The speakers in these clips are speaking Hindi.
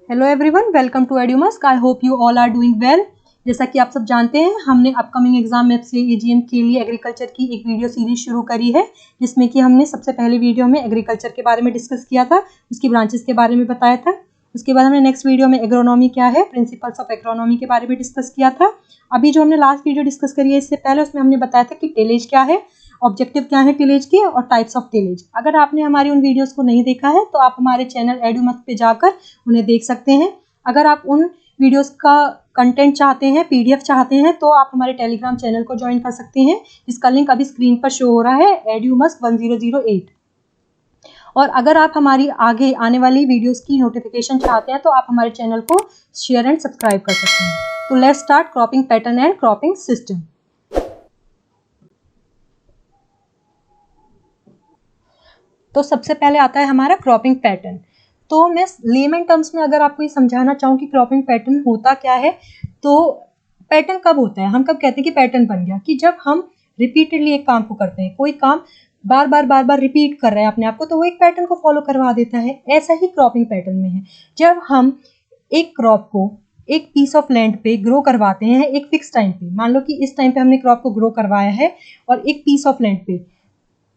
Hello everyone, welcome to Edumusk. I hope you all are doing well. जैसा कि आप सब जानते हैं, हमने अपकमिंग एग्जाम में एजीएम के लिए एग्रीकल्चर की एक वीडियो सीरीज शुरू करी है, जिसमें कि हमने सबसे पहले वीडियो में एग्रीकल्चर के बारे में डिस्कस किया था, उसकी ब्रांचेस के बारे में बताया था। उसके बाद हमने नेक्स्ट वीडियो में एग्रोनॉमी क्या है, प्रिंसिपल्स ऑफ एग्रोनॉमी के बारे में डिस्कस किया था। अभी जो हमने लास्ट वीडियो डिस्कस करी है इससे पहले, उसमें हमने बताया था कि टिलेज क्या है, ऑब्जेक्टिव क्या है टिलेज के, और टाइप्स ऑफ टिलेज। अगर आपने हमारी उन वीडियोस को नहीं देखा है तो आप हमारे चैनल एड्यूमस्क पे जाकर उन्हें देख सकते हैं। अगर आप उन वीडियोस का कंटेंट चाहते हैं, पीडीएफ चाहते हैं, तो आप हमारे टेलीग्राम चैनल को ज्वाइन कर सकते हैं, जिसका लिंक अभी स्क्रीन पर शो हो रहा है, एड्यूमस्क 1008। और अगर आप हमारी आगे आने वाली वीडियोस की नोटिफिकेशन चाहते हैं तो आप हमारे चैनल को शेयर एंड सब्सक्राइब कर सकते हैं। तो let's start cropping pattern and cropping system. तो सबसे पहले आता है हमारा क्रॉपिंग पैटर्न। तो मैं लेमन टर्म्स में अगर आपको ये समझाना चाहूँ कि क्रॉपिंग पैटर्न होता क्या है, तो पैटर्न कब होता है, हम कब कहते हैं कि पैटर्न बन गया, कि जब हम रिपीटेडली एक काम को करते हैं, कोई काम बार बार रिपीट कर रहे हैं अपने आप को, तो वो एक पैटर्न को फॉलो करवा देता है। ऐसा ही क्रॉपिंग पैटर्न में है। जब हम एक क्रॉप को एक पीस ऑफ लैंड पे ग्रो करवाते हैं एक फिक्स टाइम पे, मान लो कि इस टाइम पे हमने क्रॉप को ग्रो करवाया है और एक पीस ऑफ लैंड पे,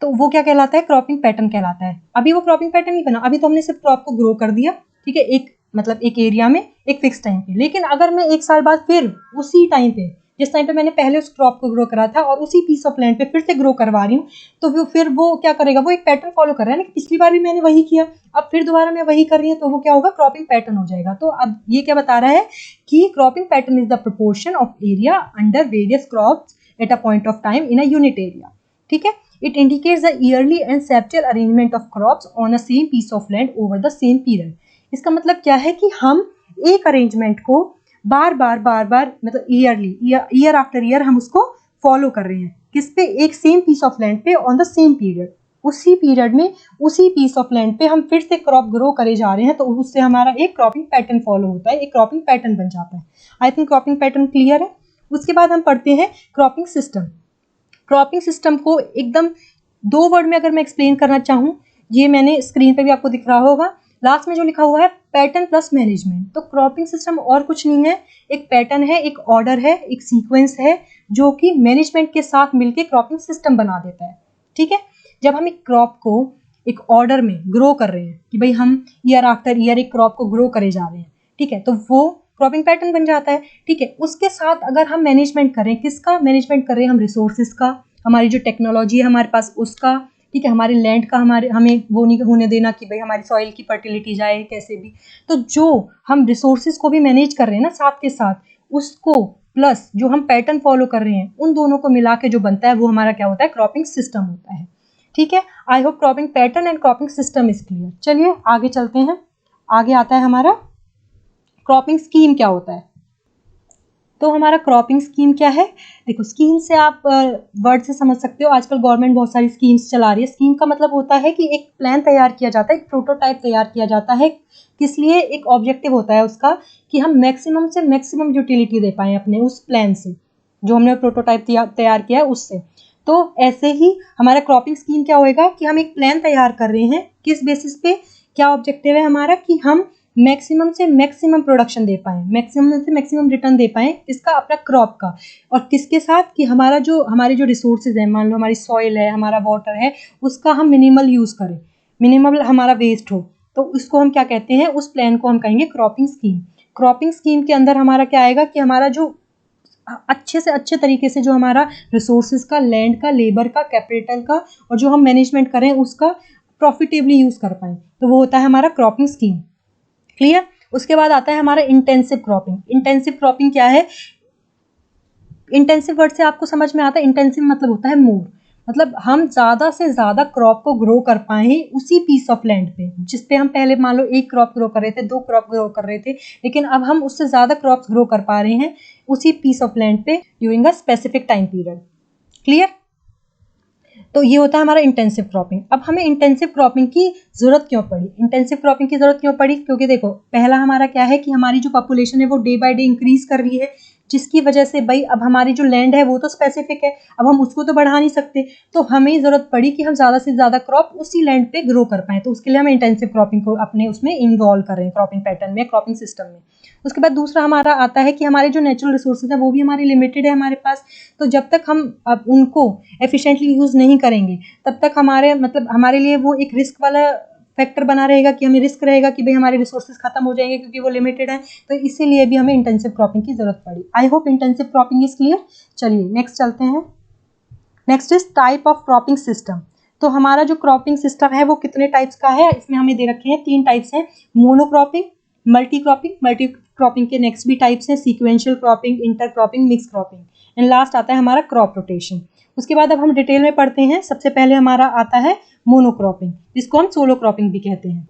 तो वो क्या कहलाता है, क्रॉपिंग पैटर्न कहलाता है। अभी वो क्रॉपिंग पैटर्न नहीं बना, अभी तो हमने सिर्फ क्रॉप को ग्रो कर दिया, ठीक है, एक मतलब एक एरिया में एक फिक्स टाइम पे। लेकिन अगर मैं एक साल बाद फिर उसी टाइम पे, जिस टाइम पे मैंने पहले उस क्रॉप को ग्रो करा था, और उसी पीस ऑफ लैंड पे फिर से ग्रो करवा रही हूँ, तो फिर वो क्या करेगा, वो एक पैटर्न फॉलो कर रहा है ना, कि पिछली बार भी मैंने वही किया, अब फिर दोबारा मैं वही कर रही हूँ, तो वो क्या होगा, क्रॉपिंग पैटर्न हो जाएगा। तो अब ये क्या बता रहा है कि cropping pattern is the proportion of area under various crops at a point of time in a unit area. ठीक है, it indicates the yearly and septal arrangement of crops on a same piece of land over the same period। इसका मतलब क्या है कि हम एक अरेंजमेंट को बार बार मतलब ईयर आफ्टर ईयर हम उसको फॉलो कर रहे हैं, किस पे, एक सेम पीस ऑफ लैंड पे ऑन द सेम पीरियड। उसी पीरियड में उसी पीस ऑफ लैंड पे हम फिर से क्रॉप ग्रो करे जा रहे हैं, तो उससे हमारा एक क्रॉपिंग पैटर्न फॉलो होता है, एक क्रॉपिंग पैटर्न बन जाता है। I think cropping pattern clear है। उसके बाद हम पढ़ते हैं क्रॉपिंग सिस्टम। क्रॉपिंग सिस्टम को एकदम 2 वर्ड में अगर मैं एक्सप्लेन करना चाहूँ, ये मैंने स्क्रीन पे भी आपको दिख रहा होगा, लास्ट में जो लिखा हुआ है पैटर्न प्लस मैनेजमेंट। तो क्रॉपिंग सिस्टम और कुछ नहीं है, एक पैटर्न है, एक ऑर्डर है, एक सीक्वेंस है, जो कि मैनेजमेंट के साथ मिलकर क्रॉपिंग सिस्टम बना देता है। ठीक है, जब हम एक क्रॉप को एक ऑर्डर में ग्रो कर रहे हैं, कि भाई हम ईयर आफ्टर ईयर एक क्रॉप को ग्रो करे जा रहे हैं, ठीक है, तो वो क्रॉपिंग पैटर्न बन जाता है। ठीक है, उसके साथ अगर हम मैनेजमेंट करें, किसका मैनेजमेंट कर रहे हैं हम, रिसोर्सेज का, हमारी जो टेक्नोलॉजी है हमारे पास उसका, ठीक है, हमारे लैंड का, हमें वो नहीं होने देना कि भाई हमारी सॉइल की फर्टिलिटी जाए कैसे भी। तो जो हम रिसोर्सेज को भी मैनेज कर रहे हैं ना साथ के साथ, उसको प्लस जो हम पैटर्न फॉलो कर रहे हैं, उन दोनों को मिला के जो बनता है वो हमारा क्या होता है, क्रॉपिंग सिस्टम होता है। ठीक है, I hope cropping pattern and cropping system is clear. चलिए आगे चलते हैं। आगे आता है हमारा क्रॉपिंग स्कीम क्या होता है। तो हमारा क्रॉपिंग स्कीम क्या है, देखो स्कीम से आप वर्ड से समझ सकते हो, आजकल गवर्नमेंट बहुत सारी स्कीम्स चला रही है। स्कीम का मतलब होता है कि एक प्लान तैयार किया जाता है, एक प्रोटोटाइप तैयार किया जाता है, किस लिए, एक ऑब्जेक्टिव होता है उसका, कि हम मैक्सिमम से मैक्सिमम यूटिलिटी दे पाएँ अपने उस प्लान से, जो हमने प्रोटोटाइप तैयार किया है उससे। तो ऐसे ही हमारा क्रॉपिंग स्कीम क्या होएगा, कि हम एक प्लान तैयार कर रहे हैं, किस बेसिस पे, क्या ऑब्जेक्टिव है हमारा, कि हम मैक्सिमम से मैक्सिमम प्रोडक्शन दे पाएँ, मैक्सिमम से मैक्सिमम रिटर्न दे पाएँ, इसका अपना क्रॉप का, और किसके साथ, कि हमारे जो रिसोर्सेज है, मान लो हमारी सॉइल है, हमारा वाटर है, उसका हम मिनिमल यूज़ करें, मिनिमल हमारा वेस्ट हो, तो उसको हम क्या कहते हैं, उस प्लान को हम कहेंगे क्रॉपिंग स्कीम। क्रॉपिंग स्कीम के अंदर हमारा क्या आएगा, कि हमारा जो अच्छे से अच्छे तरीके से जो हमारा रिसोर्सेज का, लैंड का, लेबर का, कैपिटल का, और जो हम मैनेजमेंट करें उसका प्रॉफिटेबली यूज़ कर पाएँ, तो वो होता है हमारा क्रॉपिंग स्कीम। क्लियर। उसके बाद आता है हमारा इंटेंसिव क्रॉपिंग। इंटेंसिव क्रॉपिंग क्या है, इंटेंसिव वर्ड से आपको समझ में आता है, इंटेंसिव मतलब होता है मोर, मतलब हम ज़्यादा से ज़्यादा क्रॉप को ग्रो कर पाएँ उसी पीस ऑफ लैंड पे, जिस पे हम पहले मान लो एक क्रॉप ग्रो कर रहे थे, 2 क्रॉप ग्रो कर रहे थे, लेकिन अब हम उससे ज़्यादा क्रॉप्स ग्रो कर पा रहे हैं उसी पीस ऑफ लैंड पे during a specific time period. Clear. तो ये होता है हमारा इंटेंसिव क्रॉपिंग। अब हमें इंटेंसिव क्रॉपिंग की ज़रूरत क्यों पड़ी, इंटेंसिव क्रॉपिंग की ज़रूरत क्यों पड़ी, क्योंकि देखो पहला हमारा क्या है, कि हमारी जो पॉपुलेशन है वो डे बाय डे इंक्रीज कर रही है। जिसकी वजह से भाई अब हमारी जो लैंड है वो तो स्पेसिफिक है, अब हम उसको तो बढ़ा नहीं सकते, तो हमें ज़रूरत पड़ी कि हम ज़्यादा से ज़्यादा क्रॉप उसी लैंड पे ग्रो कर पाएँ। तो उसके लिए हम इंटेंसिव क्रॉपिंग को अपने उसमें इन्वॉल्व कर रहे हैं, क्रॉपिंग पैटर्न में, क्रॉपिंग सिस्टम में। उसके बाद दूसरा हमारा आता है कि हमारे जो नेचुरल रिसोर्सेज हैं वो भी हमारे लिमिटेड है हमारे पास, तो जब तक हम अब उनको एफिशिएंटली यूज़ नहीं करेंगे तब तक हमारे मतलब हमारे लिए वो एक रिस्क वाला फैक्टर बना रहेगा कि हमें रिस्क रहेगा कि भाई हमारे रिसोर्सेज खत्म हो जाएंगे क्योंकि वो लिमिटेड है, तो इसीलिए भी हमें इंटेंसिव क्रॉपिंग की जरूरत पड़ी। I hope intensive cropping is clear. चलिए नेक्स्ट चलते हैं। Next is type of cropping system. तो हमारा जो क्रॉपिंग सिस्टम है वो कितने टाइप्स का है, इसमें हमें दे रखे हैं 3 टाइप्स हैं, monocropping, multi cropping, multi cropping के नेक्स्ट भी टाइप्स हैं, sequential cropping, inter cropping, mix cropping, and last आता है हमारा क्रॉप रोटेशन। उसके बाद अब हम डिटेल में पढ़ते हैं। सबसे पहले हमारा आता है मोनोक्रॉपिंग, जिसको हम सोलो क्रॉपिंग भी कहते हैं।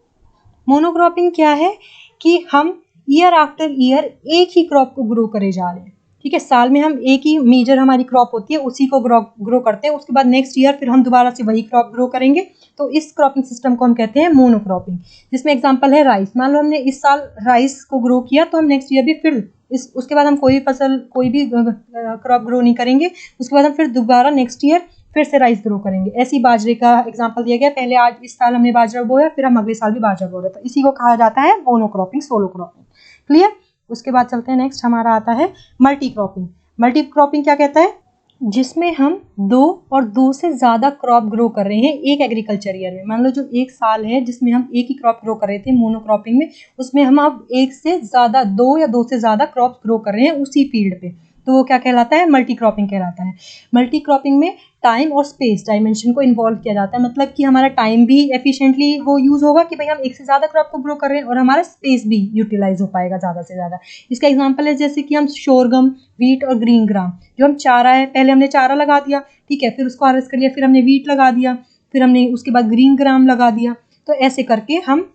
मोनोक्रॉपिंग क्या है कि हम ईयर आफ्टर ईयर एक ही क्रॉप को ग्रो करे जा रहे हैं, ठीक है, साल में हम एक ही मेजर हमारी क्रॉप होती है उसी को ग्रो करते हैं, उसके बाद नेक्स्ट ईयर फिर हम दोबारा से वही क्रॉप ग्रो करेंगे, तो इस क्रॉपिंग सिस्टम को हम कहते हैं मोनोक्रॉपिंग। जिसमें एग्जांपल है राइस, मान लो हमने इस साल राइस को ग्रो किया तो हम नेक्स्ट ईयर भी फिर उसके बाद हम कोई फसल कोई भी क्रॉप ग्रो नहीं करेंगे, उसके बाद हम फिर दोबारा नेक्स्ट ईयर फिर से राइस ग्रो करेंगे। ऐसी बाजरे का एग्जांपल दिया गया, पहले आज इस साल हमने बाजरा बोया फिर हम अगले साल भी बाजरा बो रहे, तो इसी को कहा जाता है मोनोक्रॉपिंग, सोलो क्रॉपिंग। क्लियर। उसके बाद चलते हैं नेक्स्ट, हमारा आता है मल्टी क्रॉपिंग। मल्टी क्रॉपिंग क्या कहता है, जिसमें हम 2 और 2 से ज़्यादा क्रॉप ग्रो कर रहे हैं एक एग्रीकल्चर ईयर में। मान लो जो एक साल है जिसमें हम एक ही क्रॉप ग्रो कर रहे थे मोनोक्रॉपिंग में, उसमें हम अब एक से ज़्यादा 2 या 2 से ज़्यादा क्रॉप ग्रो कर रहे हैं उसी फील्ड पे, तो वो क्या कहलाता है, मल्टी क्रॉपिंग कहलाता है। मल्टी क्रॉपिंग में टाइम और स्पेस डायमेंशन को इन्वॉल्व किया जाता है, मतलब कि हमारा टाइम भी एफिशिएंटली वो यूज़ होगा कि भाई हम एक से ज़्यादा क्रॉप को ग्रो कर रहे हैं, और हमारा स्पेस भी यूटिलाइज हो पाएगा ज़्यादा से ज़्यादा। इसका एग्जांपल है जैसे कि हम शोरगम, व्हीट और ग्रीन ग्राम, जो हम चारा है, पहले हमने चारा लगा दिया, ठीक है, फिर उसको हार्वेस्ट कर लिया, फिर हमने व्हीट लगा दिया, फिर हमने उसके बाद ग्रीन ग्राम लगा दिया, तो ऐसे करके हम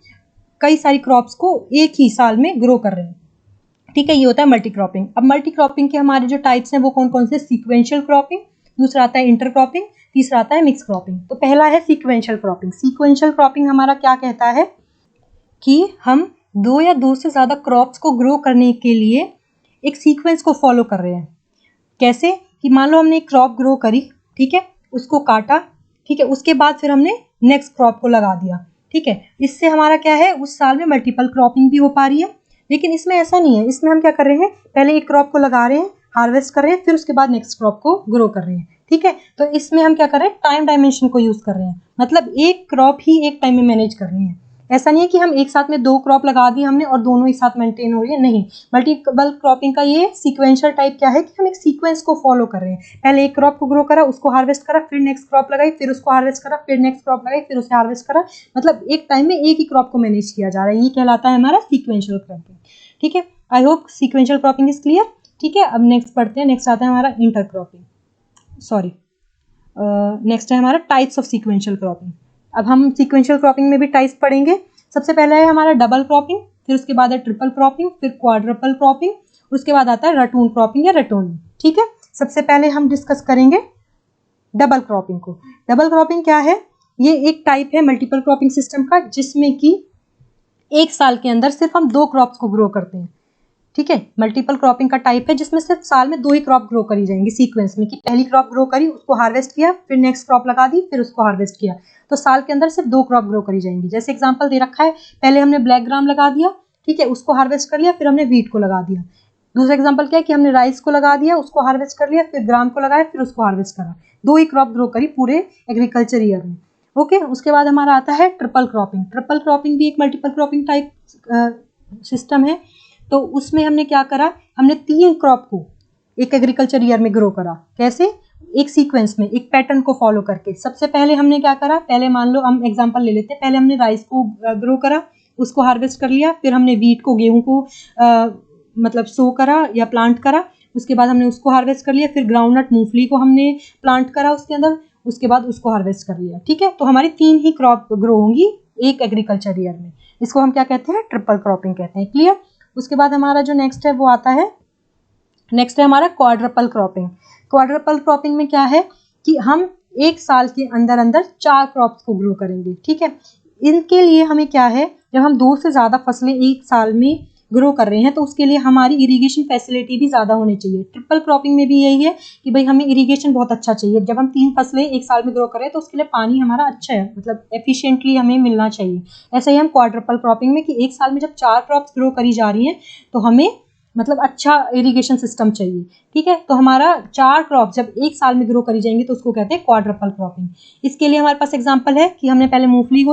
कई सारी क्रॉप्स को एक ही साल में ग्रो कर रहे हैं, ठीक है, ये होता है मल्टी क्रॉपिंग। अब मल्टी क्रॉपिंग के हमारे जो टाइप्स हैं वो कौन कौन से, सीक्वेंशियल क्रॉपिंग, दूसरा आता है इंटर क्रॉपिंग, तीसरा आता है मिक्स क्रॉपिंग। तो पहला है सीक्वेंशियल क्रॉपिंग। सीक्वेंशियल क्रॉपिंग हमारा क्या कहता है कि हम 2 या 2 से ज़्यादा क्रॉप्स को ग्रो करने के लिए एक सीक्वेंस को फॉलो कर रहे हैं। कैसे कि मान लो हमने एक क्रॉप ग्रो करी, ठीक है, उसको काटा, ठीक है, उसके बाद फिर हमने नेक्स्ट क्रॉप को लगा दिया, ठीक है, इससे हमारा क्या है, उस साल में मल्टीपल क्रॉपिंग भी हो पा रही है। लेकिन इसमें ऐसा नहीं है, इसमें हम क्या कर रहे हैं, पहले एक क्रॉप को लगा रहे हैं, हार्वेस्ट कर रहे हैं, फिर उसके बाद नेक्स्ट क्रॉप को ग्रो कर रहे हैं, ठीक है। तो इसमें हम क्या कर रहे हैं, टाइम डायमेंशन को यूज़ कर रहे हैं, मतलब एक क्रॉप ही एक टाइम में मैनेज कर रहे हैं। ऐसा नहीं है कि हम एक साथ में 2 क्रॉप लगा दी हमने और दोनों एक साथ मेंटेन हो रही है, नहीं। मल्टीपल क्रॉपिंग का ये सीक्वेंशियल टाइप क्या है कि हम एक सीक्वेंस को फॉलो कर रहे हैं, पहले एक क्रॉप को ग्रो करा, उसको हार्वेस्ट करा, फिर नेक्स्ट क्रॉप लगाई, फिर उसको हार्वेस्ट करा, फिर नेक्स्ट क्रॉप लगाई, फिर उसे हार्वेस्ट करा, मतलब एक टाइम में एक ही क्रॉप को मैनेज किया जा रहा है, ये कहलाता है हमारा सीक्वेंशियल क्रॉपिंग, ठीक है। I hope sequential cropping is clear, ठीक है। अब नेक्स्ट पढ़ते हैं, नेक्स्ट आता है हमारा इंटर क्रॉपिंग, सॉरी नेक्स्ट है हमारा टाइप्स ऑफ सीक्वेंशियल क्रॉपिंग। अब हम सीक्वेंशियल क्रॉपिंग में भी टाइप्स पढ़ेंगे। सबसे पहला है हमारा डबल क्रॉपिंग, फिर उसके बाद है ट्रिपल क्रॉपिंग, फिर क्वाड्रपल क्रॉपिंग, उसके बाद आता है रटून क्रॉपिंग या रटोनिंग, ठीक है। सबसे पहले हम डिस्कस करेंगे डबल क्रॉपिंग को। डबल क्रॉपिंग क्या है, ये एक टाइप है मल्टीपल क्रॉपिंग सिस्टम का, जिसमें कि एक साल के अंदर सिर्फ हम 2 क्रॉप्स को ग्रो करते हैं, ठीक है। मल्टीपल क्रॉपिंग का टाइप है जिसमें सिर्फ साल में 2 ही क्रॉप ग्रो करी जाएंगी सीक्वेंस में, कि पहली क्रॉप ग्रो करी, उसको हार्वेस्ट किया, फिर नेक्स्ट क्रॉप लगा दी, फिर उसको हार्वेस्ट किया, तो साल के अंदर सिर्फ 2 क्रॉप ग्रो करी जाएंगी। जैसे एग्जांपल दे रखा है, पहले हमने ब्लैक ग्राम लगा दिया, ठीक है, उसको हार्वेस्ट कर लिया, फिर हमने व्हीट को लगा दिया। दूसरा एग्जाम्पल क्या है कि हमने राइस को लगा दिया, उसको हार्वेस्ट कर लिया, फिर ग्राम को लगाया, फिर उसको हार्वेस्ट करा, 2 ही क्रॉप ग्रो करी पूरे एग्रीकल्चर ईयर में, ओके। उसके बाद हमारा आता है ट्रिपल क्रॉपिंग। ट्रिपल क्रॉपिंग भी एक मल्टीपल क्रॉपिंग टाइप सिस्टम है। तो उसमें हमने क्या करा, हमने 3 क्रॉप को एक एग्रीकल्चर ईयर में ग्रो करा। कैसे, एक सीक्वेंस में, एक पैटर्न को फॉलो करके। सबसे पहले हमने क्या करा, पहले मान लो हम एग्जांपल ले लेते हैं, पहले हमने राइस को ग्रो करा, उसको हार्वेस्ट कर लिया, फिर हमने व्हीट को, गेहूं को मतलब सो करा या प्लांट करा, उसके बाद हमने उसको हार्वेस्ट कर लिया, फिर ग्राउंडनट मूंगफली को हमने प्लांट करा उसके अंदर, उसके बाद उसको हार्वेस्ट कर लिया, ठीक है। तो हमारी 3 ही क्रॉप ग्रो होंगी एक एग्रीकल्चर ईयर में, इसको हम क्या कहते हैं, ट्रिपल क्रॉपिंग कहते हैं, क्लियर। उसके बाद हमारा जो नेक्स्ट है वो आता है, नेक्स्ट है हमारा क्वाड्रपल क्रॉपिंग। क्वाड्रपल क्रॉपिंग में क्या है कि हम एक साल के अंदर अंदर 4 क्रॉप्स को ग्रो करेंगे, ठीक है। इनके लिए हमें क्या है, जब हम 2 से ज़्यादा फसलें एक साल में ग्रो कर रहे हैं तो उसके लिए हमारी इरिगेशन फैसिलिटी भी ज़्यादा होनी चाहिए। ट्रिपल क्रॉपिंग में भी यही है कि भाई हमें इरिगेशन बहुत अच्छा चाहिए। जब हम 3 फसलें एक साल में ग्रो करें तो उसके लिए पानी हमारा अच्छा है, मतलब एफिशिएंटली हमें मिलना चाहिए। ऐसा ही हम क्वाड्रपल क्रॉपिंग में कि एक साल में जब 4 क्रॉप्स ग्रो करी जा रही हैं तो हमें मतलब अच्छा इरिगेशन सिस्टम चाहिए। ठीक है, तो हमारा 4 क्रॉप जब एक साल में ग्रो करी जाएंगी तो उसको कहते हैं क्वाड्रपल क्रॉपिंग। इसके लिए हमारे पास एग्जांपल है कि हमने पहले मूंगफली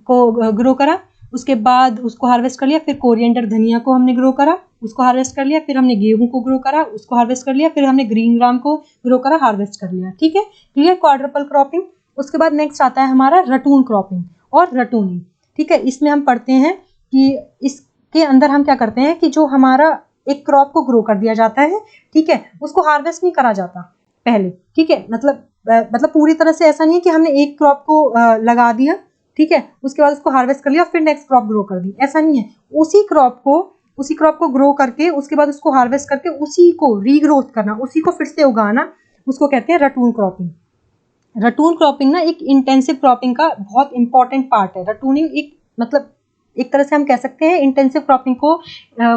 को ग्रो करा, उसके बाद उसको हार्वेस्ट कर लिया, फिर कोरिएंडर धनिया को हमने ग्रो करा, उसको हार्वेस्ट कर लिया, फिर हमने गेहूं को ग्रो करा, उसको हार्वेस्ट कर लिया, फिर हमने ग्रीन ग्राम को ग्रो करा, हार्वेस्ट कर लिया। ठीक है, क्लियर क्वाड्रपल क्रॉपिंग। उसके बाद नेक्स्ट आता है हमारा रटून क्रॉपिंग और रटूनिंग। ठीक है, इसमें हम पढ़ते हैं कि इसके अंदर हम क्या करते हैं कि जो हमारा एक क्रॉप को ग्रो कर दिया जाता है, ठीक है, उसको हार्वेस्ट नहीं करा जाता पहले। ठीक है, मतलब पूरी तरह से ऐसा नहीं है कि हमने एक क्रॉप को लगा दिया, ठीक है, उसके बाद उसको हार्वेस्ट कर लिया और फिर नेक्स्ट क्रॉप ग्रो कर दी, ऐसा नहीं है। उसी क्रॉप को ग्रो करके उसके बाद उसको हार्वेस्ट करके उसी को रीग्रोथ करना, उसी को फिर से उगाना, उसको कहते हैं रटून क्रॉपिंग। रटून क्रॉपिंग ना एक इंटेंसिव क्रॉपिंग का बहुत इंपॉर्टेंट पार्ट है। रटूनिंग एक तरह से हम कह सकते हैं इंटेंसिव क्रॉपिंग को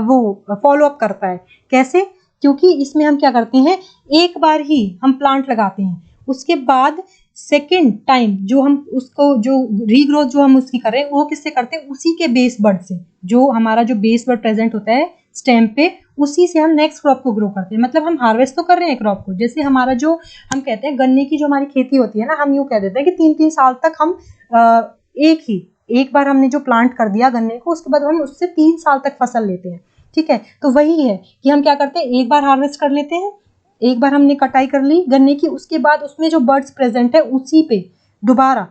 वो फॉलो अप करता है। कैसे? क्योंकि इसमें हम क्या करते हैं, एक बार ही हम प्लांट लगाते हैं, उसके बाद सेकेंड टाइम जो हम उसको जो रीग्रोथ जो हम उसकी कर रहे हैं वो किससे करते हैं, उसी के बेस बर्ड से। जो हमारा जो बेस बर्ड प्रेजेंट होता है स्टेम पे, उसी से हम नेक्स्ट क्रॉप को ग्रो करते हैं। मतलब हम हार्वेस्ट तो कर रहे हैं क्रॉप को। जैसे हमारा जो हम कहते हैं गन्ने की जो हमारी खेती होती है ना, हम यूँ कह देते हैं कि 3-3 साल तक हम एक बार हमने जो प्लांट कर दिया गन्ने को, उसके बाद हम उससे 3 साल तक फसल लेते हैं। ठीक है, तो वही है कि हम क्या करते हैं, एक बार हार्वेस्ट कर लेते हैं, एक बार हमने कटाई कर ली गन्ने की, उसके बाद उसमें जो बर्ड्स प्रेजेंट है उसी पे दोबारा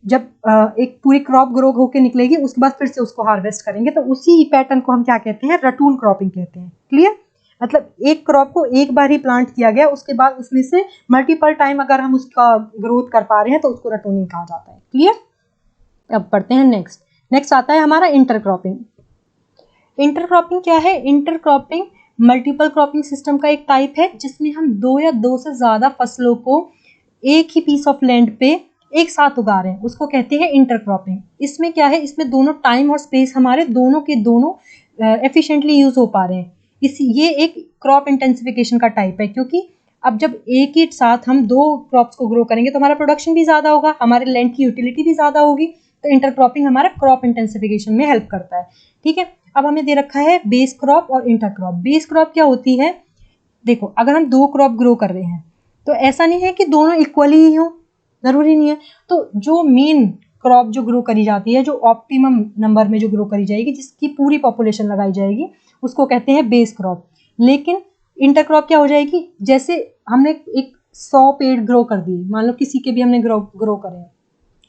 जब एक पूरी क्रॉप ग्रो होके निकलेगी उसके बाद फिर से उसको हार्वेस्ट करेंगे। तो उसी पैटर्न को हम क्या कहते हैं, रटून क्रॉपिंग कहते हैं। क्लियर? मतलब एक क्रॉप को एक बार ही प्लांट किया गया, उसके बाद उसमें से मल्टीपल टाइम अगर हम उसका ग्रोथ कर पा रहे हैं तो उसको रटूनिंग कहा जाता है। क्लियर? अब पढ़ते हैं नेक्स्ट आता है हमारा इंटरक्रॉपिंग। इंटरक्रॉपिंग क्या है? इंटरक्रॉपिंग मल्टीपल क्रॉपिंग सिस्टम का एक टाइप है जिसमें हम 2 या 2 से ज्यादा फसलों को एक ही पीस ऑफ लैंड पे एक साथ उगा रहे हैं, उसको कहते हैं इंटरक्रॉपिंग। इसमें क्या है, इसमें दोनों टाइम और स्पेस हमारे दोनों के दोनों एफिशिएंटली यूज हो पा रहे हैं। ये एक क्रॉप इंटेंसिफिकेशन का टाइप है, क्योंकि अब जब एक ही साथ हम 2 क्रॉप्स को ग्रो करेंगे तो हमारा प्रोडक्शन भी ज्यादा होगा, हमारे लैंड की यूटिलिटी भी ज्यादा होगी। तो इंटरक्रॉपिंग हमारा क्रॉप इंटेंसिफिकेशन में हेल्प करता है। ठीक है, अब हमें दे रखा है बेस क्रॉप और इंटरक्रॉप। बेस क्रॉप क्या होती है? देखो, अगर हम 2 क्रॉप ग्रो कर रहे हैं तो ऐसा नहीं है कि दोनों इक्वली ही हो, जरूरी नहीं है। तो जो मेन क्रॉप जो ग्रो करी जाती है, जो ऑप्टिमम नंबर में जो ग्रो करी जाएगी, जिसकी पूरी पॉपुलेशन लगाई जाएगी, उसको कहते हैं बेस क्रॉप। लेकिन इंटरक्रॉप क्या हो जाएगी, जैसे हमने एक 100 पेड़ ग्रो कर दिए, मान लो किसी के भी हमने ग्रो करे,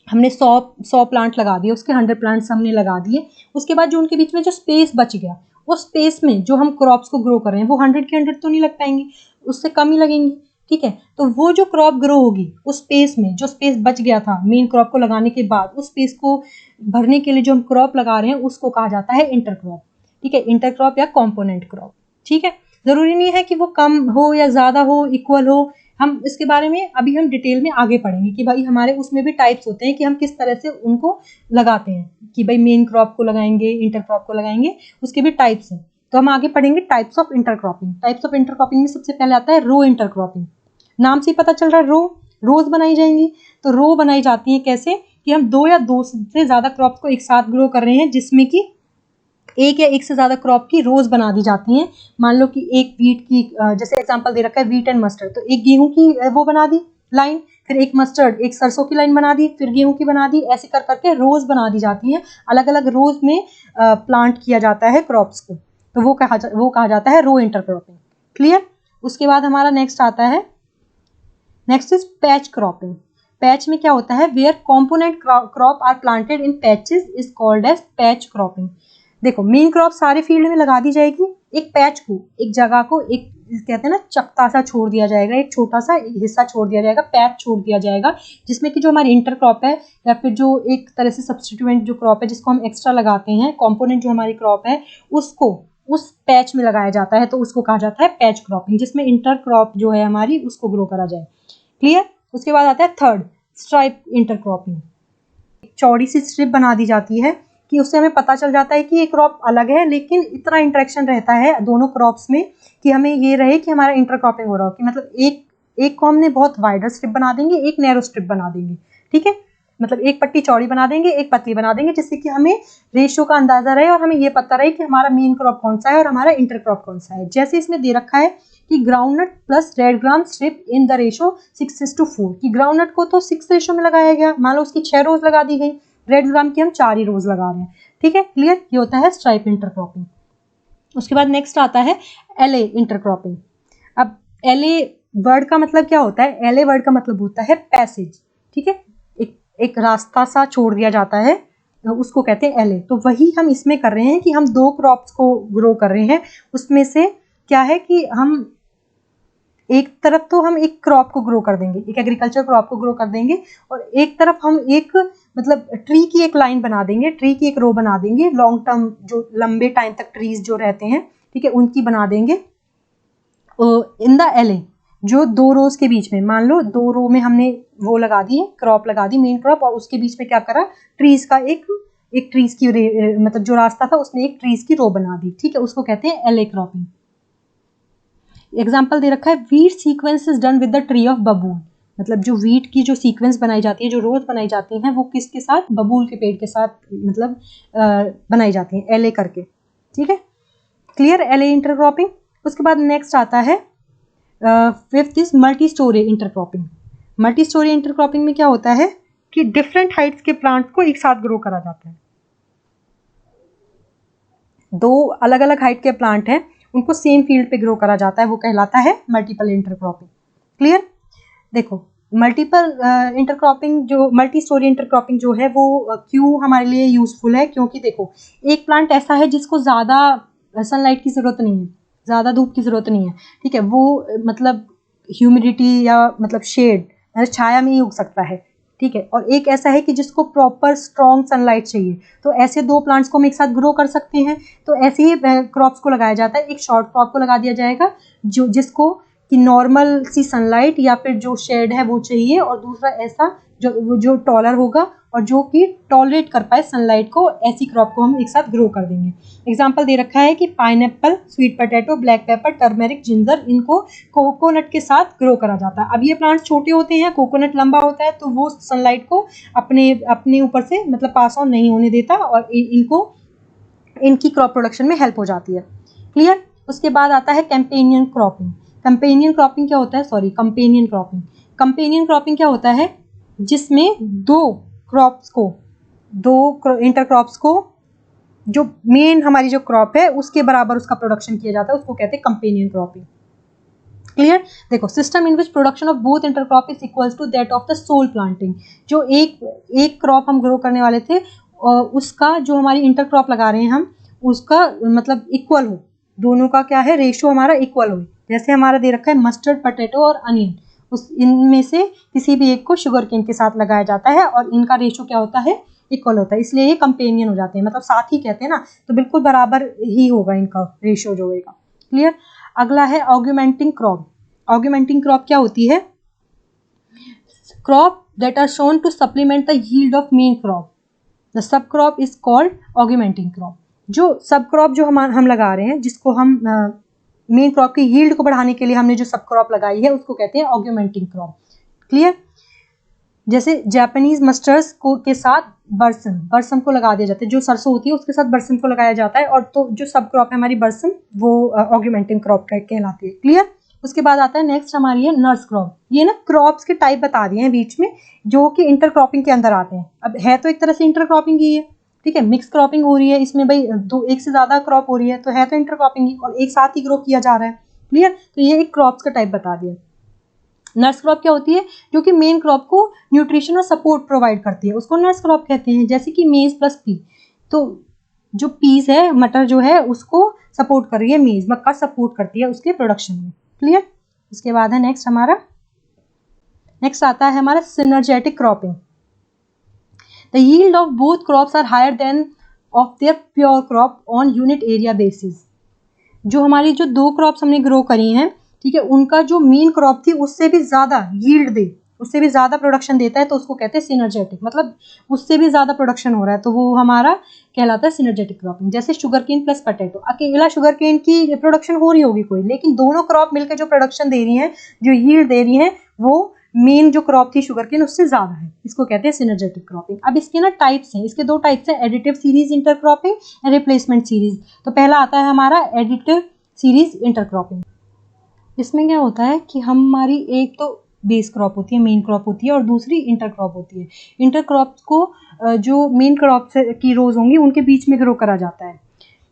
हमने 100 प्लांट लगा दिए, उसके 100 प्लांट्स हमने लगा दिए, उसके बाद जो उनके बीच में जो स्पेस बच गया, उस स्पेस में जो हम क्रॉप्स को ग्रो कर रहे हैं वो 100 के 100 तो नहीं लग पाएंगी, उससे कम ही लगेंगी। ठीक है, तो वो जो क्रॉप ग्रो होगी उस स्पेस में, जो स्पेस बच गया था मेन क्रॉप को लगाने के बाद, उस स्पेस को भरने के लिए जो हम क्रॉप लगा रहे हैं उसको कहा जाता है इंटरक्रॉप। ठीक है, इंटरक्रॉप या कॉम्पोनेंट क्रॉप। ठीक है, जरूरी नहीं है कि वो कम हो या ज्यादा हो, इक्वल हो। हम इसके बारे में अभी हम डिटेल में आगे पढ़ेंगे कि भाई हमारे उसमें भी टाइप्स होते हैं कि हम किस तरह से उनको लगाते हैं, कि भाई मेन क्रॉप को लगाएंगे, इंटरक्रॉप को लगाएंगे, उसके भी टाइप्स हैं। तो हम आगे पढ़ेंगे types of intercropping. Types of intercropping में सबसे पहले आता है रो इंटरक्रॉपिंग। नाम से ही पता चल रहा है, रोज बनाई जाएंगी। तो रो बनाई जाती है कैसे, कि हम 2 या 2 से ज्यादा क्रॉप को एक साथ ग्रो कर रहे हैं, जिसमें कि एक या एक से ज्यादा क्रॉप की रोज बना दी जाती हैं। मान लो कि एक वीट की, जैसे एग्जांपल दे रखा है वीट एंड मस्टर्ड, तो एक गेहूं की वो बना दी लाइन, फिर एक मस्टर्ड, एक सरसों की लाइन बना दी, फिर गेहूं की बना दी, ऐसे कर करके रोज बना दी जाती हैं। अलग अलग रोज में प्लांट किया जाता है क्रॉप्स को, तो वो कहा जाता है रो इंटरक्रॉपिंग। क्लियर? उसके बाद हमारा next is patch cropping. Patch में क्या होता है, where component crop are planted in patches is called as patch cropping. देखो, मेन क्रॉप सारे फील्ड में लगा दी जाएगी, एक पैच को, एक जगह को, एक कहते हैं ना चकता सा छोड़ दिया जाएगा, एक छोटा सा हिस्सा छोड़ दिया जाएगा, पैच छोड़ दिया जाएगा, जिसमें कि जो हमारी इंटर क्रॉप है या फिर जो एक तरह से सब्सटीट्यूएंट जो क्रॉप है जिसको हम एक्स्ट्रा लगाते हैं, कॉम्पोनेंट जो हमारी क्रॉप है, उसको उस पैच में लगाया जाता है, तो उसको कहा जाता है पैच क्रॉपिंग, जिसमें इंटर क्रॉप जो है हमारी उसको ग्रो करा जाए। क्लियर? उसके बाद आता है थर्ड, स्ट्राइप इंटरक्रॉपिंग। चौड़ी सी स्ट्रिप बना दी जाती है कि उससे हमें पता चल जाता है कि ये क्रॉप अलग है, लेकिन इतना इंटरेक्शन रहता है दोनों क्रॉप्स में कि हमें ये रहे कि हमारा इंटरक्रॉपिंग हो रहा हो, कि मतलब एक को हमने बहुत वाइडर स्ट्रिप बना देंगे, एक नैरो स्ट्रिप बना देंगे, ठीक है, मतलब एक पट्टी चौड़ी बना देंगे, एक पतली बना देंगे, जिससे कि हमें रेशियो का अंदाजा रहे और हमें ये पता रहे कि हमारा मेन क्रॉप कौन सा है और हमारा इंटरक्रॉप कौन सा है। जैसे इसमें दे रखा है कि groundnut plus red gram strip in the ratio 6:4, कि ग्राउंडनट को तो 6 रेशो में लगाया गया, मान लो उसकी 6 रोज लगा दी गई, रेड ग्राम की हम 4 ही रोज लगा रहे हैं, ठीक है, क्लियर। ये होता है स्ट्राइप इंटरक्रॉपिंग। उसके बाद नेक्स्ट आता है एलए इंटरक्रॉपिंग। अब एलए वर्ड का मतलब क्या होता है? एलए वर्ड का मतलब होता है पैसेज, ठीक है, एक रास्ता सा छोड़ दिया जाता है, उसको कहते हैं एलए। तो वही हम इसमें कर रहे हैं कि हम 2 क्रॉप्स को ग्रो कर रहे हैं, उसमें से क्या है कि हम एक तरफ तो हम एक क्रॉप को ग्रो कर देंगे, एक एग्रीकल्चर क्रॉप को ग्रो कर देंगे, और एक तरफ हम एक मतलब ट्री की एक लाइन बना देंगे, ट्री की एक रो बना देंगे, लॉन्ग टर्म जो लंबे टाइम तक ट्रीज जो रहते हैं, ठीक है, उनकी बना देंगे इन द एलए, जो 2 रोज के बीच में, मान लो 2 रो में हमने वो लगा दी है, क्रॉप लगा दी, मेन क्रॉप, और उसके बीच में क्या करा, ट्रीज का एक ट्रीज की मतलब जो रास्ता था उसमें एक ट्रीज की रो बना दी, ठीक है, उसको कहते हैं एलए क्रॉपिंग। एग्जाम्पल दे रखा है wheat sequence is done with the tree of बबूल, मतलब जो वीट की जो सीक्वेंस बनाई जाती है, जो रोज बनाई जाती हैं, वो किसके साथ? बबूल के पेड़ के साथ मतलब बनाई जाती हैं, एलए करके, ठीक है, क्लियर, एलए इंटरक्रॉपिंग। उसके बाद नेक्स्ट आता है 5th is multi storey intercropping. Multi storey intercropping में क्या होता है कि डिफरेंट हाइट्स के प्लांट्स को एक साथ ग्रो करा जाता है। 2 अलग अलग हाइट के प्लांट हैं, उनको सेम फील्ड पे ग्रो करा जाता है, वो कहलाता है मल्टीपल इंटरक्रॉपिंग, क्लियर। देखो मल्टीपल इंटरक्रॉपिंग जो मल्टी स्टोरी इंटरक्रॉपिंग जो है वो क्यों हमारे लिए यूजफुल है, क्योंकि देखो एक प्लांट ऐसा है जिसको ज़्यादा सनलाइट की ज़रूरत नहीं है, ज़्यादा धूप की ज़रूरत नहीं है, ठीक है, वो मतलब ह्यूमिडिटी या मतलब शेड मतलब छाया में ही उग सकता है, ठीक है, और एक ऐसा है कि जिसको प्रॉपर स्ट्रॉन्ग सनलाइट चाहिए, तो ऐसे 2 प्लांट्स को हम एक साथ ग्रो कर सकते हैं। तो ऐसे ही क्रॉप्स को लगाया जाता है, एक शॉर्ट क्रॉप को लगा दिया जाएगा जो जिसको कि नॉर्मल सी सनलाइट या फिर जो शेड है वो चाहिए, और दूसरा ऐसा जो टॉलर होगा और जो कि टॉलरेट कर पाए सनलाइट को, ऐसी क्रॉप को हम एक साथ ग्रो कर देंगे। एग्जाम्पल दे रखा है कि pineapple, sweet potato, black pepper, turmeric, ginger, इनको कोकोनट के साथ ग्रो करा जाता है। अब ये प्लांट्स छोटे होते हैं, कोकोनट लंबा होता है, तो वो सनलाइट को अपने ऊपर से मतलब पास ऑन नहीं होने देता, और इनकी क्रॉप प्रोडक्शन में हेल्प हो जाती है, क्लियर। उसके बाद आता है कैंपेनियन क्रॉपिंग। कंपेनियन क्रॉपिंग क्या होता है? Companion cropping. कंपेनियन क्रॉपिंग क्या होता है? जिसमें 2 इंटरक्रॉप्स को जो मेन हमारी जो क्रॉप है उसके बराबर उसका प्रोडक्शन किया जाता है, उसको कहते हैं कंपेनियन क्रॉपिंग, क्लियर। देखो system in which production of both intercrop is equals to that of the sole planting. जो एक क्रॉप हम ग्रो करने वाले थे और उसका जो हमारी इंटरक्रॉप लगा रहे हैं हम, उसका मतलब इक्वल हो, दोनों का क्या है रेशियो हमारा इक्वल हो। जैसे हमारा दे रखा है मस्टर्ड, पोटैटो और अनियन, इनमें से किसी भी एक को शुगर केन के साथ लगाया जाता है और इनका रेशियो क्या होता है? इक्वल होता है, इसलिए ये कंपेनियन हो जाते हैं, मतलब साथ ही कहते हैं ना, तो बिल्कुल बराबर ही होगा इनका रेशियो जो होगा, क्लियर। अगला है ऑग्यूमेंटिंग क्रॉप। ऑग्यूमेंटिंग क्रॉप क्या होती है? Crop that are shown to supplement the yield of main crop, the sub crop is called augmenting crop. जो सब क्रॉप जो हम लगा रहे हैं, जिसको हम मेन क्रॉप की यील्ड को बढ़ाने के लिए हमने जो सब क्रॉप लगाई है, उसको कहते हैं ऑग्यूमेंटिंग क्रॉप, क्लियर। जैसे जापानीज मस्टर्ड्स को के साथ बरसम को लगा दिया जाता है, जो सरसों होती है उसके साथ बरसम को लगाया जाता है, और तो जो सब क्रॉप है हमारी बरसम, वो ऑग्यूमेंटिंग क्रॉप कहलाती है, क्लियर। उसके बाद आता है नेक्स्ट हमारी है नर्स क्रॉप। ये ना क्रॉप्स के टाइप बता दिए हैं बीच में, जो कि इंटरक्रॉपिंग के अंदर आते हैं। अब है तो एक तरह से इंटरक्रॉपिंग ही है, ठीक है, मिक्स क्रॉपिंग हो रही है इसमें, भाई एक से ज्यादा क्रॉप हो रही है, तो है तो इंटरक्रॉपिंग ही, और एक साथ ही ग्रो किया जा रहा है, क्लियर। तो ये एक क्रॉप्स का टाइप बता दिया। नर्स क्रॉप क्या होती है? जो कि मेन क्रॉप को न्यूट्रिशन और सपोर्ट प्रोवाइड करती है, उसको नर्स क्रॉप कहते हैं। जैसे कि मेज प्लस पी, तो जो पीस है, मटर जो है, उसको सपोर्ट कर रही है मेज, मक्का सपोर्ट करती है उसके प्रोडक्शन में, क्लियर। उसके बाद है नेक्स्ट आता है हमारा synergetic cropping. The yield of both crops are higher than of their pure crop on unit area basis. जो हमारी जो 2 क्रॉप्स हमने ग्रो करी हैं, ठीक है, उनका जो मेन क्रॉप थी उससे भी ज्यादा यील्ड दे, उससे भी ज़्यादा प्रोडक्शन देता है तो उसको कहते हैं सिनर्जेटिक, मतलब उससे भी ज़्यादा प्रोडक्शन हो रहा है तो वो हमारा कहलाता है सिनर्जेटिक क्रॉपिंग। जैसे शुगर केन प्लस पोटैटो, अकेला शुगर केन की प्रोडक्शन हो रही होगी कोई, लेकिन दोनों क्रॉप मिलकर जो प्रोडक्शन दे रही हैं, जो यील्ड दे रही हैं, वो मेन जो क्रॉप थी शुगर केन उससे ज़्यादा है, इसको कहते हैं सिनर्जेटिक क्रॉपिंग। अब इसके ना टाइप्स हैं, इसके दो टाइप्स हैं, additive series intercropping and replacement series. तो पहला आता है हमारा एडिटिव सीरीज इंटरक्रॉपिंग। इसमें क्या होता है कि हमारी एक तो बेस क्रॉप होती है, मेन क्रॉप होती है, और दूसरी इंटर क्रॉप होती है। इंटर क्रॉप को जो मेन क्रॉप से की रोज होंगी उनके बीच में ग्रो करा जाता है।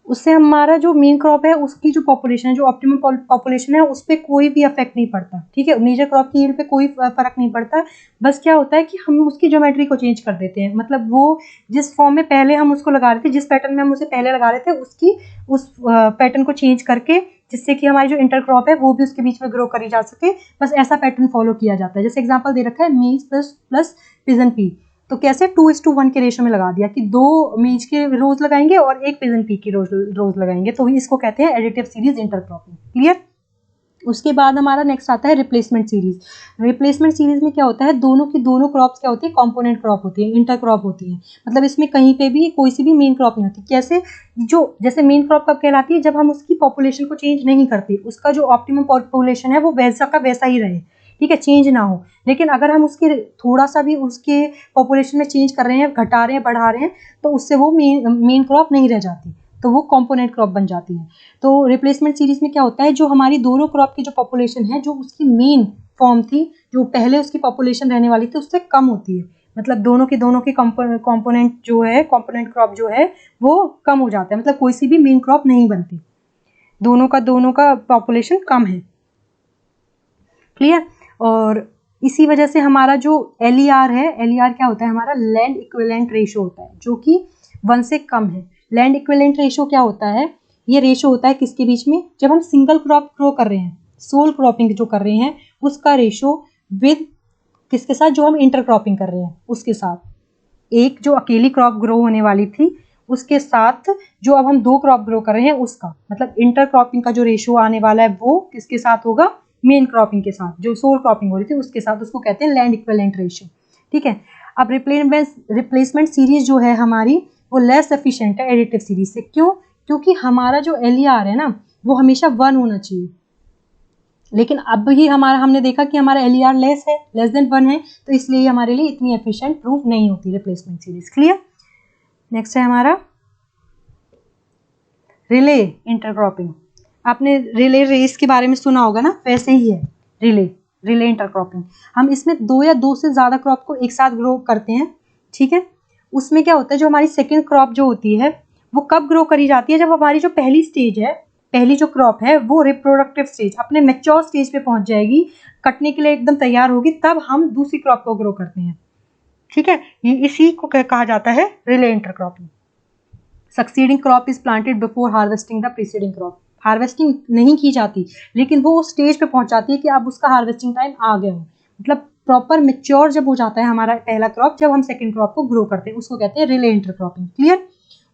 उससे हमारा जो मेन क्रॉप है उसकी जो पॉपुलेशन है, जो ऑप्टिमम पॉपुलेशन है, उस पर कोई भी इफेक्ट नहीं पड़ता, ठीक है। मेजर क्रॉप की यील्ड पे कोई फर्क नहीं पड़ता। बस क्या होता है कि हम उसकी ज्योमेट्री को चेंज कर देते हैं, मतलब वो जिस फॉर्म में पहले हम उसको लगा रहे थे, जिस पैटर्न में हम उसे पहले लगा रहे थे, उसकी उस पैटर्न को चेंज करके, जिससे कि हमारी जो इंटर क्रॉप है वो भी उसके बीच में ग्रो करी जा सके, बस ऐसा पैटर्न फॉलो किया जाता है। जैसे एग्जाम्पल दे रखा है मेज प्लस पिजन पी, तो कैसे 2:1 के रेशो में लगा दिया कि 2 मेज के रोज लगाएंगे और 1 पिजन पी की रोज लगाएंगे, तो इसको कहते हैं एडिटिव सीरीज इंटरक्रॉपिंग। क्लियर। उसके बाद हमारा नेक्स्ट आता है रिप्लेसमेंट सीरीज। रिप्लेसमेंट सीरीज में क्या होता है, दोनों की दोनों क्रॉप्स क्या होती है, कॉम्पोनेंट क्रॉप होती है, इंटर क्रॉप होती है, मतलब इसमें कहीं पे भी कोई सी भी मेन क्रॉप नहीं होती। कैसे, जो जैसे मेन क्रॉप कब कहलाती है, जब हम उसकी पॉपुलेशन को चेंज नहीं करते, उसका जो ऑप्टिमम पॉपुलेशन है वो वैसा का वैसा ही रहे, ठीक है, चेंज ना हो। लेकिन अगर हम उसके थोड़ा सा भी उसके पॉपुलेशन में चेंज कर रहे हैं, घटा रहे हैं, बढ़ा रहे हैं, तो उससे वो मेन क्रॉप नहीं रह जाती, तो वो कंपोनेंट क्रॉप बन जाती है। तो रिप्लेसमेंट सीरीज में क्या होता है, जो हमारी दोनों क्रॉप की जो पॉपुलेशन है, जो उसकी मेन फॉर्म थी, जो पहले उसकी पॉपुलेशन रहने वाली थी, उससे कम होती है, मतलब दोनों की कंपोनेंट जो है, कंपोनेंट क्रॉप जो है वो कम हो जाता है, मतलब कोई सी भी मेन क्रॉप नहीं बनती, दोनों का पॉपुलेशन कम है। क्लियर। और इसी वजह से हमारा जो LER है, LER क्या होता है, हमारा लैंड इक्विवेलेंट रेशो होता है, जो कि 1 से कम है। लैंड इक्विवेलेंट रेशो क्या होता है, ये रेशो होता है किसके बीच में, जब हम सिंगल क्रॉप ग्रो कर रहे हैं, सोल क्रॉपिंग जो कर रहे हैं, उसका रेशो विद किसके साथ, जो हम इंटर क्रॉपिंग कर रहे हैं उसके साथ, एक जो अकेली क्रॉप ग्रो होने वाली थी उसके साथ जो अब हम 2 क्रॉप ग्रो कर रहे हैं उसका, मतलब इंटर क्रॉपिंग का जो रेशो आने वाला है वो किसके साथ होगा, मेन क्रॉपिंग के साथ, जो सोल क्रॉपिंग हो रही थी उसके साथ, उसको कहते हैं लैंड इक्विवेलेंट रेशियो, ठीक है। अब रिप्लेसमेंट सीरीज जो है हमारी, वो लेस एफिशिएंट है एडिटिव सीरीज से। क्यों? क्योंकि हमारा जो LER है ना, वो हमेशा 1 होना चाहिए, लेकिन अब ही हमने देखा कि हमारा LER लेस देन 1 है, तो इसलिए हमारे लिए इतनी एफिशिएंट प्रूफ नहीं होती रिप्लेसमेंट सीरीज। क्लियर। नेक्स्ट है हमारा रिले इंटरक्रॉपिंग। आपने रिले रेस के बारे में सुना होगा ना, वैसे ही है रिले इंटरक्रॉपिंग। हम इसमें 2 या 2 से ज़्यादा क्रॉप को एक साथ ग्रो करते हैं, ठीक है। उसमें क्या होता है, जो हमारी सेकेंड क्रॉप जो होती है वो कब ग्रो करी जाती है, जब हमारी जो पहली स्टेज है, पहली जो क्रॉप है वो रिप्रोडक्टिव स्टेज, अपने मैच्योर स्टेज पे पहुंच जाएगी, कटने के लिए एकदम तैयार होगी, तब हम दूसरी क्रॉप को ग्रो करते हैं, ठीक है। ये इसी को कहा जाता है relay intercropping. Succeeding crop is planted before harvesting the preceding crop. Harvesting नहीं की जाती, लेकिन वो उस स्टेज पे पहुंच जाती है कि अब उसका हार्वेस्टिंग टाइम आ गया हो, मतलब प्रॉपर मेच्योर जब हो जाता है हमारा पहला क्रॉप, जब हम सेकंड क्रॉप को ग्रो करते हैं, उसको कहते हैं रिले इंटरक्रॉपिंग। क्लियर।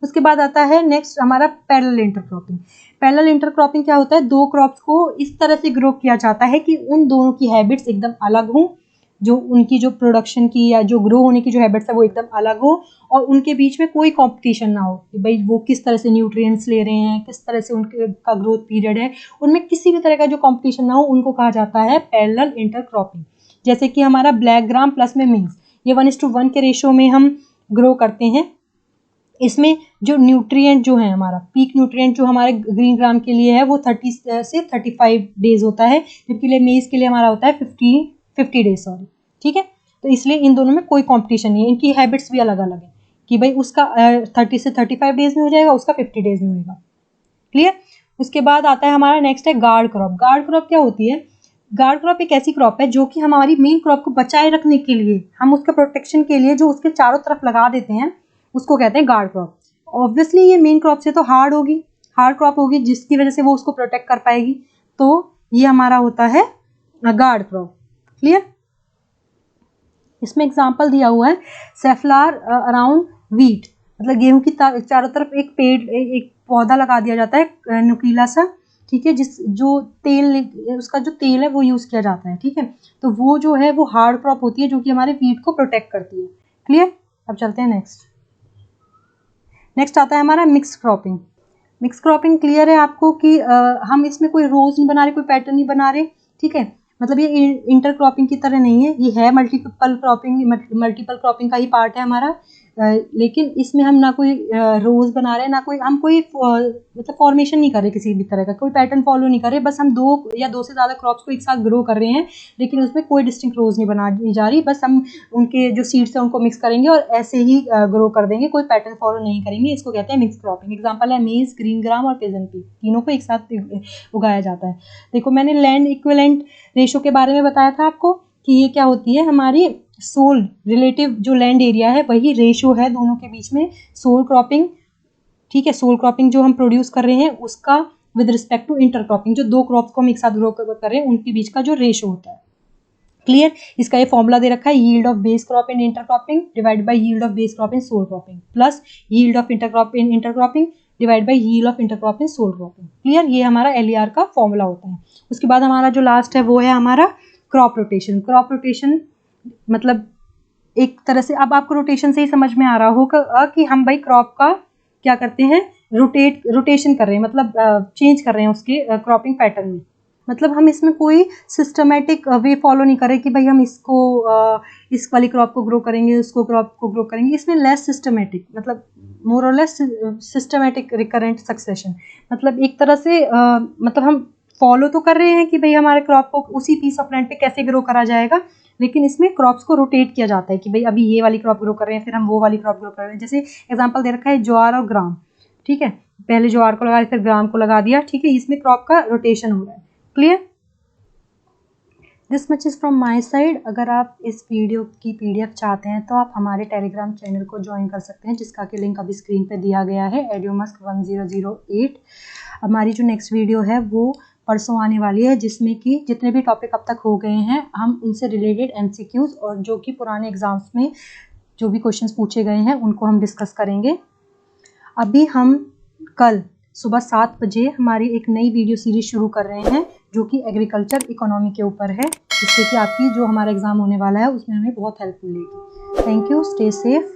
उसके बाद आता है नेक्स्ट हमारा पैरेलल इंटरक्रॉपिंग। पैरेलल इंटरक्रॉपिंग क्या होता है, 2 क्रॉप्स को इस तरह से ग्रो किया जाता है कि उन दोनों की हैबिट्स एकदम अलग हों, जो उनकी जो प्रोडक्शन की या जो ग्रो होने की जो हैबिट्स है वो एकदम अलग हो, और उनके बीच में कोई कंपटीशन ना हो कि भाई वो किस तरह से न्यूट्रिएंट्स ले रहे हैं, किस तरह से उनका ग्रोथ पीरियड है, उनमें किसी भी तरह का जो कंपटीशन ना हो, उनको कहा जाता है पैरेलल इंटरक्रॉपिंग। जैसे कि हमारा ब्लैक ग्राम प्लस में मिंस, ये 1:1 के रेशो में हम ग्रो करते हैं। इसमें जो न्यूट्रिएंट जो है, हमारा पीक न्यूट्रिएंट जो हमारे ग्रीन ग्राम के लिए है वो 30 से 35 डेज होता है, जबकि मेज के लिए हमारा होता है 50 डेज, सॉरी, ठीक है। तो इसलिए इन दोनों में कोई कंपटीशन नहीं है, इनकी हैबिट्स भी अलग अलग है कि भाई उसका 30 से 35 डेज में हो जाएगा, उसका 50 डेज में होगा। क्लियर। उसके बाद आता है हमारा नेक्स्ट है गार्ड क्रॉप। गार्ड क्रॉप क्या होती है, गार्ड क्रॉप एक ऐसी क्रॉप है जो कि हमारी मेन क्रॉप को बचाए रखने के लिए, हम उसके प्रोटेक्शन के लिए जो उसके चारों तरफ लगा देते हैं, उसको कहते हैं गार्ड क्रॉप। ऑब्वियसली ये मेन क्रॉप से तो हार्ड क्रॉप होगी, जिसकी वजह से वो उसको प्रोटेक्ट कर पाएगी, तो ये हमारा होता है गार्ड क्रॉप। क्लियर। इसमें एग्जाम्पल दिया हुआ है सेफ्लार अराउंड वीट, मतलब गेहूं की चारों तरफ एक पेड़, एक पौधा लगा दिया जाता है नुकीला सा, ठीक है, जो तेल, उसका जो तेल है वो यूज़ किया जाता है, ठीक है। तो वो जो है वो हार्ड क्रॉप होती है जो कि हमारे वीट को प्रोटेक्ट करती है। क्लियर। अब चलते हैं नेक्स्ट आता है हमारा mix cropping. Mix cropping clear है आपको कि हम इसमें कोई रोज नहीं बना रहे, कोई पैटर्न नहीं बना रहे, ठीक है। मतलब ये इंटर क्रॉपिंग की तरह नहीं है, ये है मल्टीपल क्रॉपिंग का ही पार्ट है हमारा। लेकिन इसमें हम ना कोई रोज बना रहे हैं, ना कोई मतलब फॉर्मेशन नहीं कर रहे, किसी भी तरह का कोई पैटर्न फॉलो नहीं कर रहे, बस हम दो से ज़्यादा क्रॉप्स को एक साथ ग्रो कर रहे हैं, लेकिन उसमें कोई डिस्टिंक्ट रोज नहीं बनाई जा रही, बस हम उनके जो सीड्स हैं उनको मिक्स करेंगे और ऐसे ही ग्रो कर देंगे, कोई पैटर्न फॉलो नहीं करेंगे। इसको कहते हैं मिक्स क्रॉपिंग। एग्जाम्पल है मेज, ग्रीन ग्राम और पेजेंट पी, तीनों को एक साथ उगाया जाता है। देखो मैंने लैंड इक्विवेलेंट रेशो के बारे में बताया था आपको कि ये क्या होती है, हमारी सोल रिलेटिव जो लैंड एरिया है वही रेशो है दोनों के बीच में सोल क्रॉपिंग, ठीक है। सोल क्रॉपिंग जो हम प्रोड्यूस कर रहे हैं उसका with respect to inter cropping, जो दो क्रॉप्स को हम एक साथ ग्रो कर रहे हैं उनके बीच का जो रेशो होता है। क्लियर। इसका ये फॉर्मूला दे रखा है, yield of base crop in inter cropping divide by yield of base crop in sole cropping plus yield of inter crop in inter cropping divide by yield of inter crop in sole cropping. Clear. ये हमारा LER का फॉर्मूला होता है। उसके बाद हमारा जो लास्ट है वो है हमारा क्रॉप रोटेशन। क्रॉप रोटेशन मतलब एक तरह से, अब आपको रोटेशन से ही समझ में आ रहा होगा कि हम भाई क्रॉप का क्या करते हैं, रोटेशन कर रहे हैं, मतलब चेंज कर रहे हैं उसके क्रॉपिंग पैटर्न में। मतलब हम इसमें कोई सिस्टमेटिक वे फॉलो नहीं कर रहे कि भाई हम इसको इस वाली क्रॉप को ग्रो करेंगे, उसको क्रॉप को ग्रो करेंगे। इसमें लेस सिस्टमेटिक, मतलब मोर और लेस सिस्टमेटिक रिकरेंट सक्सेशन, मतलब एक तरह से मतलब हम फॉलो तो कर रहे हैं कि भाई हमारे क्रॉप को उसी पीस ऑफ लैंड पे कैसे ग्रो करा जाएगा, लेकिन इसमें क्रॉप्स को रोटेट किया जाता है कि भाई अभी ये वाली क्रॉप ग्रो कर रहे हैं, फिर हम वो वाली क्रॉप ग्रो कर रहे हैं। जैसे एग्जांपल दे रखा है ज्वार और ग्राम, ठीक है, पहले ज्वार को लगाया फिर ग्राम को लगा दिया, ठीक है। इसमें क्रॉप का रोटेशन हो रहा है। Clear. This much is from my side. अगर आप इस वीडियो की PDF चाहते हैं तो आप हमारे टेलीग्राम चैनल को ज्वाइन कर सकते हैं, जिसका कि लिंक अभी स्क्रीन पे दिया गया है, एडियोमस्क 1008। हमारी जो नेक्स्ट वीडियो है वो परसों आने वाली है, जिसमें कि जितने भी टॉपिक अब तक हो गए हैं हम उनसे रिलेटेड MCQs और जो कि पुराने एग्जाम्स में जो भी क्वेश्चंस पूछे गए हैं उनको हम डिस्कस करेंगे। अभी हम कल सुबह 7 बजे हमारी एक नई वीडियो सीरीज शुरू कर रहे हैं जो कि एग्रीकल्चर इकोनॉमी के ऊपर है, जिससे कि आपकी जो हमारा एग्ज़ाम होने वाला है उसमें हमें बहुत हेल्प मिलेगी। Thank you, stay safe.